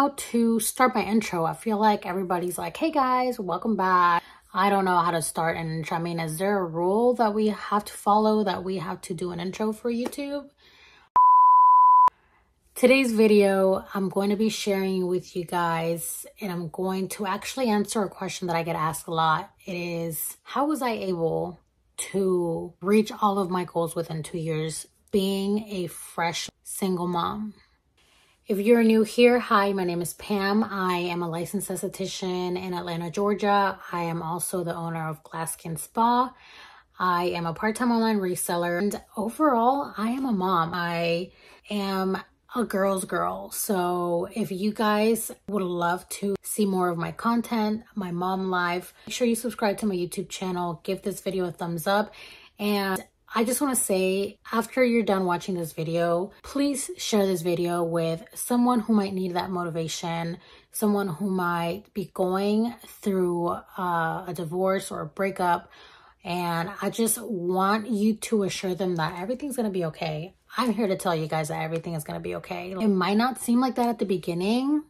how to start my intro. I feel like everybody's like, hey guys, welcome back. I don't know how to start an intro. I mean, is there a rule that we have to follow, that we have to do an intro for YouTube? Today's video, I'm going to be sharing with you guys, and I'm going to actually answer a question that I get asked a lot. It is, how was I able to reach all of my goals within 2 years being a fresh single mom? If you're new here, hi, my name is Pam. I am a licensed esthetician in Atlanta, Georgia. I am also the owner of Glass Skin Spa. I am a part-time online reseller, and overall, I am a mom. I am a girl's girl. So if you guys would love to see more of my content, my mom life, make sure you subscribe to my YouTube channel, give this video a thumbs up. And I just want to say, after you're done watching this video, please share this video with someone who might need that motivation, someone who might be going through a divorce or a breakup. And I just want you to assure them that everything's going to be okay. I'm here to tell you guys that everything is going to be okay. It might not seem like that at the beginning,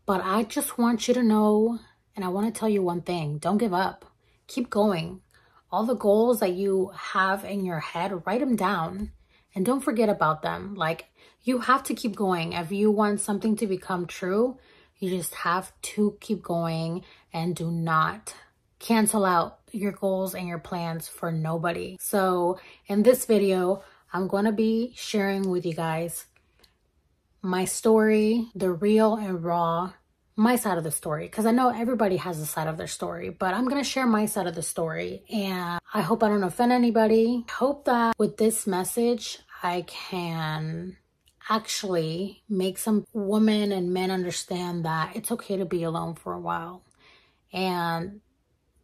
but I just want you to know, and I want to tell you one thing: don't give up. Keep going. All the goals that you have in your head, write them down and don't forget about them. Like, you have to keep going. If you want something to become true, you just have to keep going and do not cancel out your goals and your plans for nobody. So in this video, I'm going to be sharing with you guys my story, the real and raw, my side of the story, because I know everybody has a side of their story, but I'm going to share my side of the story, and I hope I don't offend anybody. I hope that with this message, I can actually make some women and men understand that it's okay to be alone for a while. And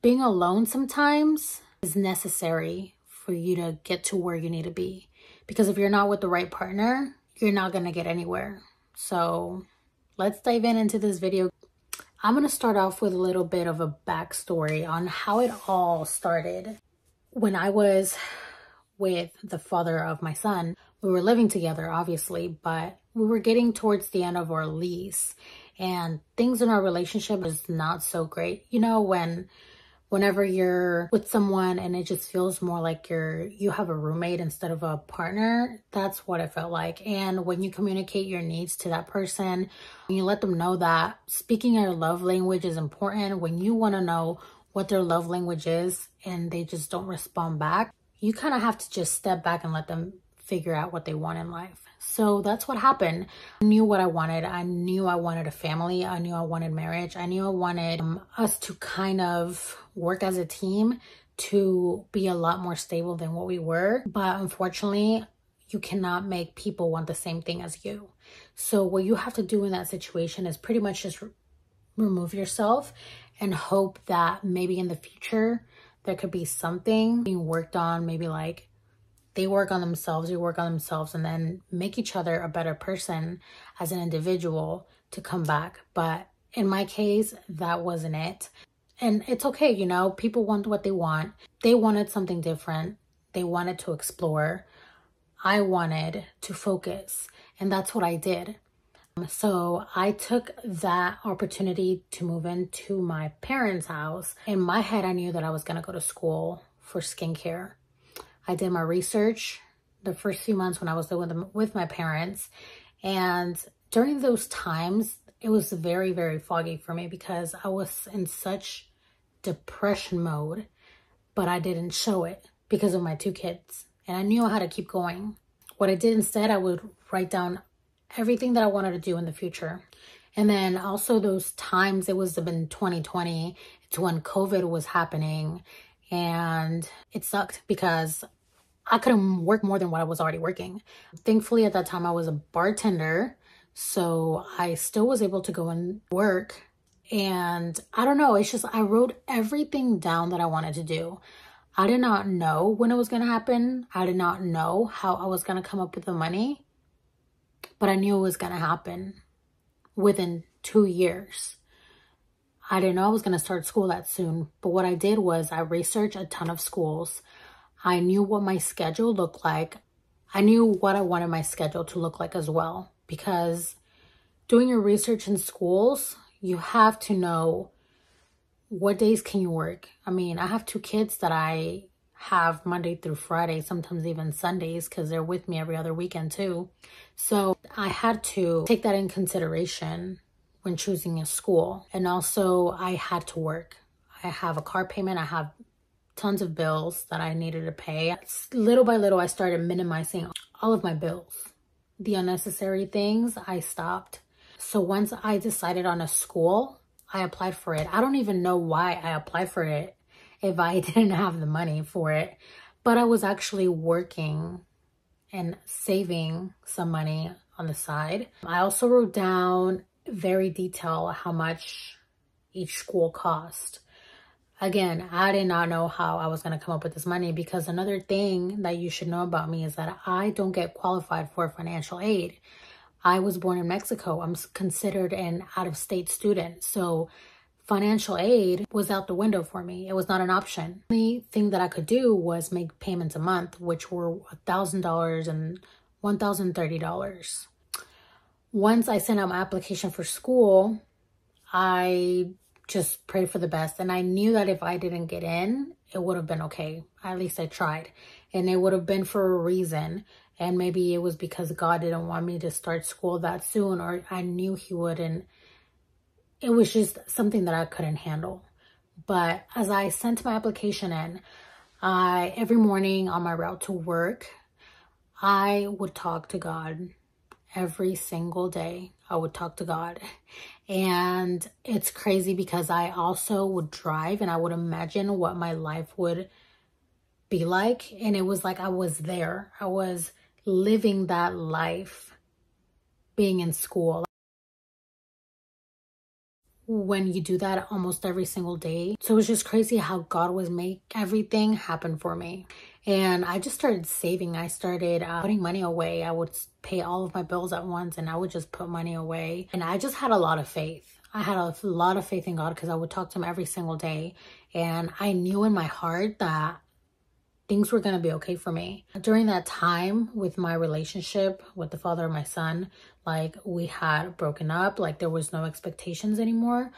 being alone sometimes is necessary for you to get to where you need to be. Because if you're not with the right partner, you're not going to get anywhere. So let's dive into this video. I'm going to start off with a little bit of a backstory on how it all started. When I was with the father of my son, we were living together, obviously, but we were getting towards the end of our lease, and things in our relationship was not so great. You know, whenever you're with someone and it just feels more like you have a roommate instead of a partner, that's what it felt like. And when you communicate your needs to that person, when you let them know that speaking your love language is important, when you want to know what their love language is and they just don't respond back, you kind of have to just step back and let them figure out what they want in life. So that's what happened. I knew what I wanted. I knew I wanted a family. I knew I wanted marriage. I knew I wanted us to kind of work as a team to be a lot more stable than what we were. But unfortunately, you cannot make people want the same thing as you. So what you have to do in that situation is pretty much just remove yourself and hope that maybe in the future there could be something being worked on, maybe like they work on themselves, you work on themselves, and then make each other a better person as an individual to come back. But in my case, that wasn't it. And it's okay, you know, people want what they want. They wanted something different. They wanted to explore. I wanted to focus, and that's what I did. So I took that opportunity to move into my parents' house. In my head, I knew that I was going to go to school for skincare. I did my research the first few months when I was living with my parents. And during those times, it was very, very foggy for me because I was in such depression mode, but I didn't show it because of my 2 kids. And I knew how to keep going. What I did instead, I would write down everything that I wanted to do in the future. And then also those times, it was in 2020, it's when COVID was happening. And it sucked because I couldn't work more than what I was already working. Thankfully, at that time, I was a bartender, so I still was able to go and work. And I don't know, it's just I wrote everything down that I wanted to do. I did not know when it was going to happen. I did not know how I was going to come up with the money, but I knew it was going to happen within 2 years. I didn't know I was going to start school that soon, but what I did was I researched a ton of schools. I knew what my schedule looked like. I knew what I wanted my schedule to look like as well, because doing your research in schools, you have to know what days can you work. I mean, I have 2 kids that I have Monday through Friday, sometimes even Sundays, because they're with me every other weekend too. So I had to take that in consideration when choosing a school. And also I had to work. I have a car payment. I have tons of bills that I needed to pay. Little by little, I started minimizing all of my bills. The unnecessary things, I stopped. So once I decided on a school, I applied for it. I don't even know why I applied for it if I didn't have the money for it. But I was actually working and saving some money on the side. I also wrote down very detailed how much each school cost. Again, I did not know how I was going to come up with this money, because another thing that you should know about me is that I don't get qualified for financial aid. I was born in Mexico. I'm considered an out-of-state student. So financial aid was out the window for me. It was not an option. The only thing that I could do was make payments a month, which were $1,000 and $1,030. Once I sent out my application for school, I just prayed for the best. And I knew that if I didn't get in, it would have been okay. At least I tried. And it would have been for a reason. And maybe it was because God didn't want me to start school that soon, or I knew he wouldn't. It was just something that I couldn't handle. But as I sent my application in, every morning on my route to work, I would talk to God. Every single day, I would talk to God. And it's crazy because I also would drive and I would imagine what my life would be like. And it was like I was there. I was living that life being in school. When you do that almost every single day. So it was just crazy how God was make everything happen for me. And I just started saving. I started putting money away. I would pay all of my bills at once and I would just put money away. And I just had a lot of faith. I had a lot of faith in God because I would talk to him every single day. And I knew in my heart that things were going to be okay for me. During that time with my relationship with the father of my son, like we had broken up, like there was no expectations anymore.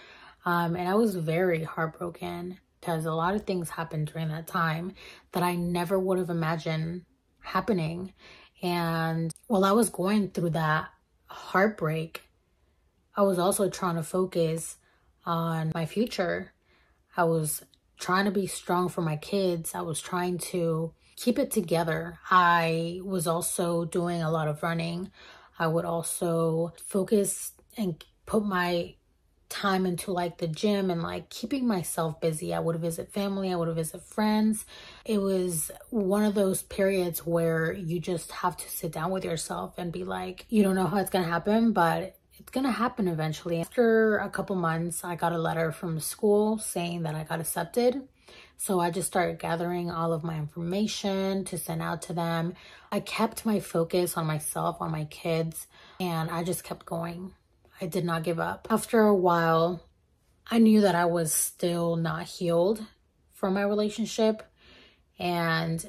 And I was very heartbroken because a lot of things happened during that time that I never would have imagined happening. And while I was going through that heartbreak, I was also trying to focus on my future. I was trying to be strong for my kids. I was trying to keep it together. I was also doing a lot of running. I would also focus and put my time into like the gym and like keeping myself busy. I would visit family. I would visit friends. It was one of those periods where you just have to sit down with yourself and be like, you don't know how it's going to happen, but it's going to happen eventually. After a couple months, I got a letter from school saying that I got accepted. So I just started gathering all of my information to send out to them. I kept my focus on myself, on my kids, and I just kept going. I did not give up. After a while, I knew that I was still not healed from my relationship. And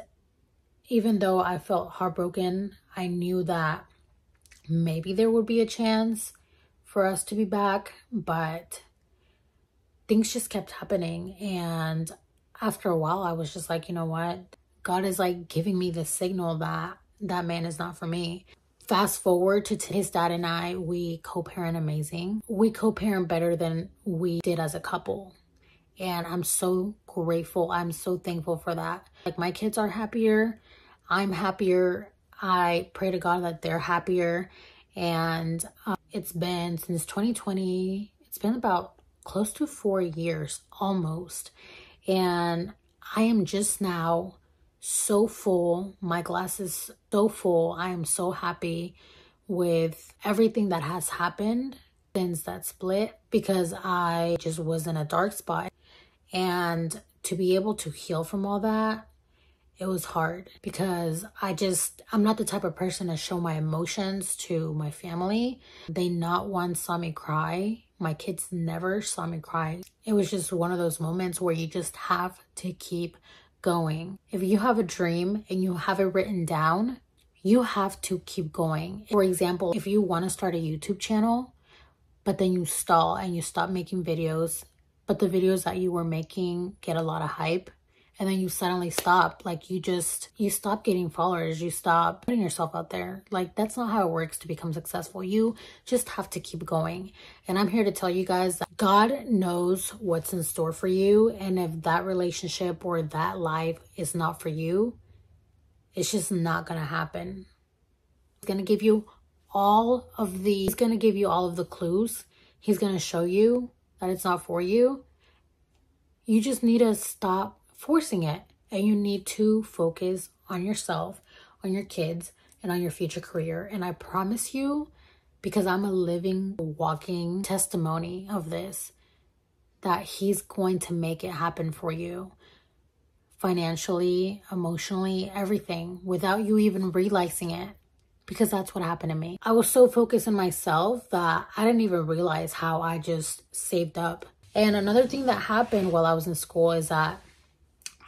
even though I felt heartbroken, I knew that maybe there would be a chance for us to be back, but things just kept happening. And after a while, I was just like, you know what? God is like giving me the signal that that man is not for me. Fast forward to his dad and I, we co-parent amazing. We co-parent better than we did as a couple. And I'm so grateful. I'm so thankful for that. Like my kids are happier. I'm happier. I pray to God that they're happier. And it's been since 2020, it's been about close to 4 years almost. And I am just now so full. My glass is so full. I am so happy with everything that has happened since that split, because I just was in a dark spot. And to be able to heal from all that, it was hard because I'm not the type of person to show my emotions to my family. They not once saw me cry. My kids never saw me cry. It was just one of those moments where you just have to keep going. If you have a dream and you have it written down, you have to keep going. For example, if you want to start a YouTube channel, but then you stall and you stop making videos, but the videos that you were making get a lot of hype, and then you suddenly stop. Like you stop getting followers, you stop putting yourself out there. Like that's not how it works to become successful. You just have to keep going. And I'm here to tell you guys that God knows what's in store for you, and if that relationship or that life is not for you, it's just not gonna happen. He's gonna give you all of the clues. He's gonna show you that it's not for you. You just need to stop forcing it, and you need to focus on yourself, on your kids, and on your future career. And I promise you, because I'm a living, walking testimony of this, that he's going to make it happen for you. Financially, emotionally, everything, without you even realizing it. Because that's what happened to me. I was so focused on myself that I didn't even realize how I just saved up. And another thing that happened while I was in school is that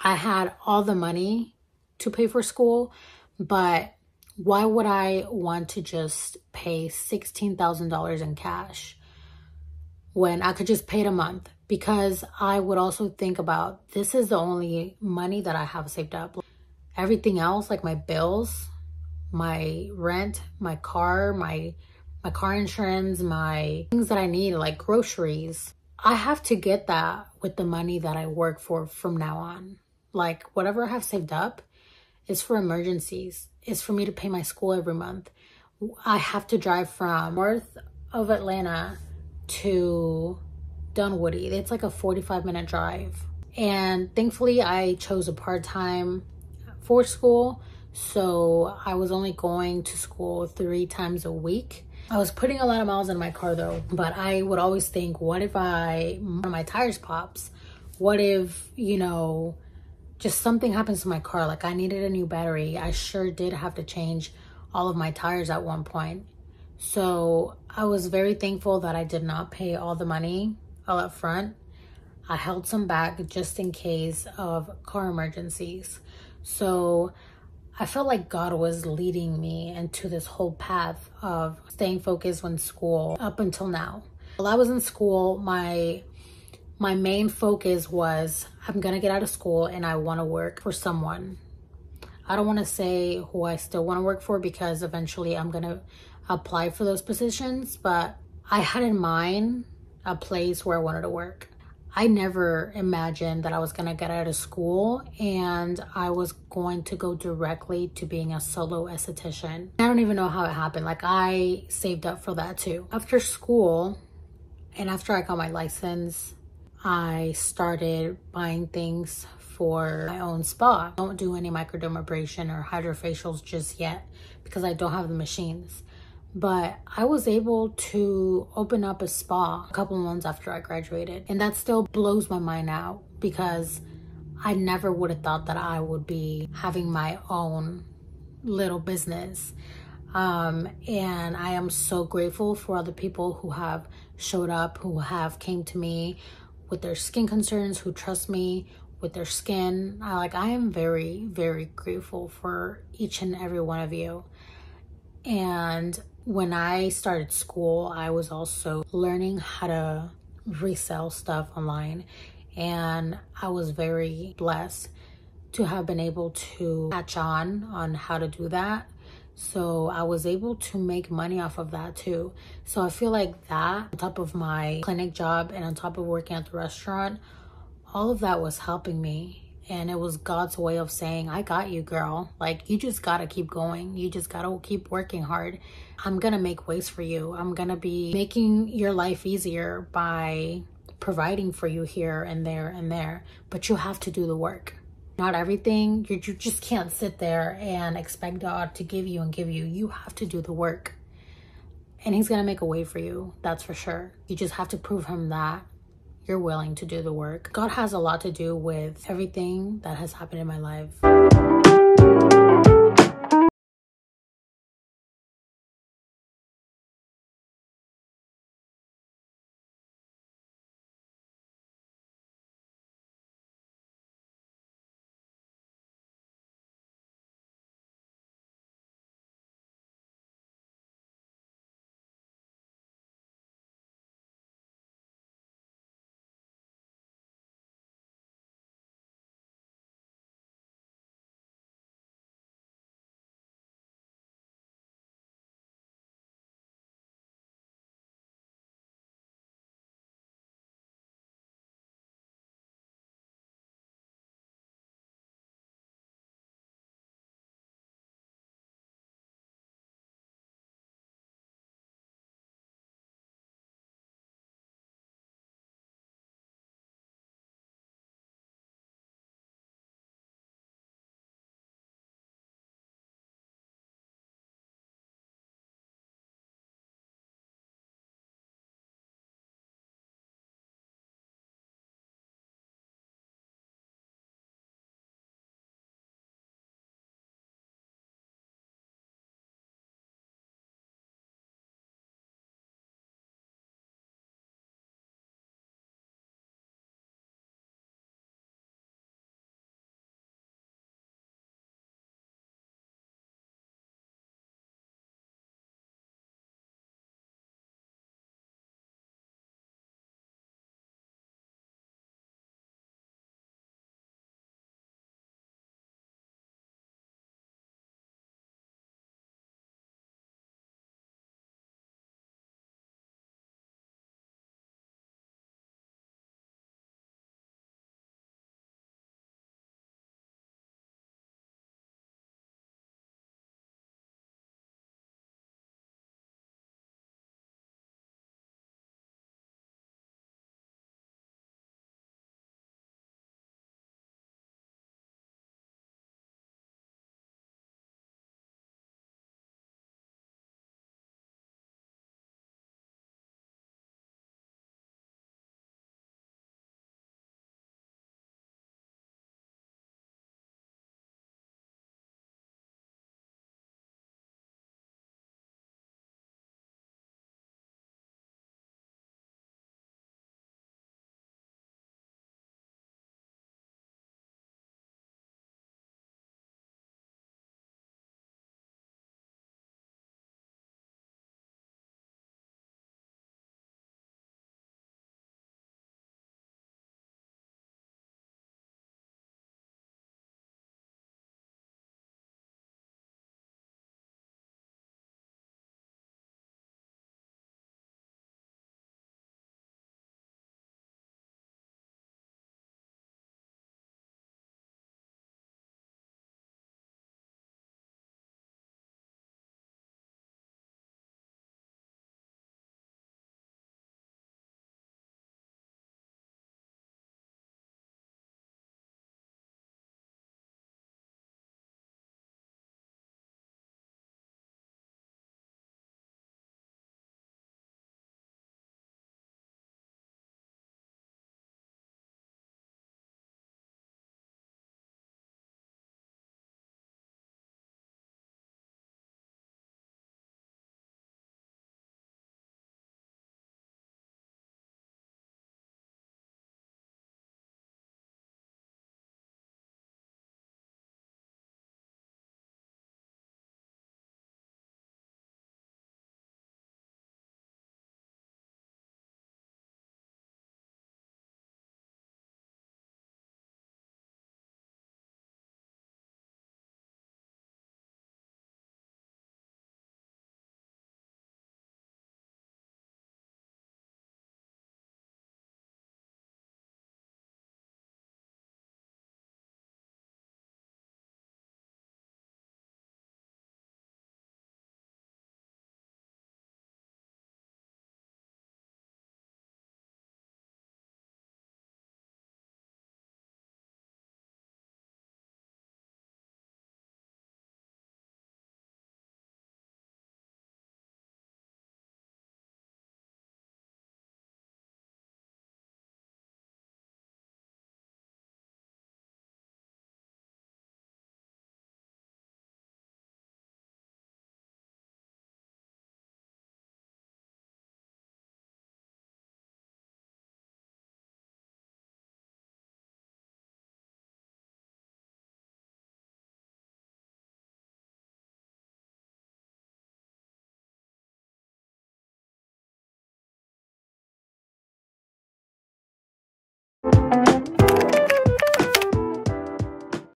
I had all the money to pay for school, but why would I want to just pay $16,000 in cash when I could just pay it a month? Because I would also think about, this is the only money that I have saved up. Everything else, like my bills, my rent, my car insurance, my things that I need, like groceries, I have to get that with the money that I work for from now on. Like whatever I have saved up is for emergencies. It's for me to pay my school every month. I have to drive from north of Atlanta to Dunwoody. It's like a 45-minute drive. And thankfully I chose a part-time for school. So I was only going to school 3 times a week. I was putting a lot of miles in my car though, but I would always think, what if one of my tires pops? What if, just something happens to my car? Like I needed a new battery. I sure did have to change all of my tires at one point. So I was very thankful that I did not pay all the money all up front. I held some back just in case of car emergencies. So I felt like God was leading me into this whole path of staying focused when school up until now. While I was in school, my main focus was, I'm gonna get out of school and I wanna work for someone. I don't wanna say who I still wanna work for, because eventually I'm gonna apply for those positions, but I had in mind a place where I wanted to work. I never imagined that I was gonna get out of school and I was going to go directly to being a solo esthetician. I don't even know how it happened. Like I saved up for that too. After school and after I got my license, I started buying things for my own spa. I don't do any microdermabrasion or hydrofacials just yet because I don't have the machines. But I was able to open up a spa a couple months after I graduated. And that still blows my mind out, because I never would have thought that I would be having my own little business. And I am so grateful for all the people who have showed up, who have came to me with their skin concerns, who trust me with their skin. I am very, very grateful for each and every one of you. And when I started school, I was also learning how to resell stuff online. And I was very blessed to have been able to catch on how to do that. So I was able to make money off of that too. So I feel like that, on top of my clinic job and on top of working at the restaurant, all of that was helping me. And it was God's way of saying, I got you, girl. Like, you just gotta keep going. You just gotta keep working hard. I'm gonna make ways for you. I'm gonna be making your life easier by providing for you here and there and there. But you have to do the work. Not everything, you just can't sit there and expect God to give you and give you. You have to do the work. And he's gonna make a way for you, that's for sure. You just have to prove him that you're willing to do the work. God has a lot to do with everything that has happened in my life.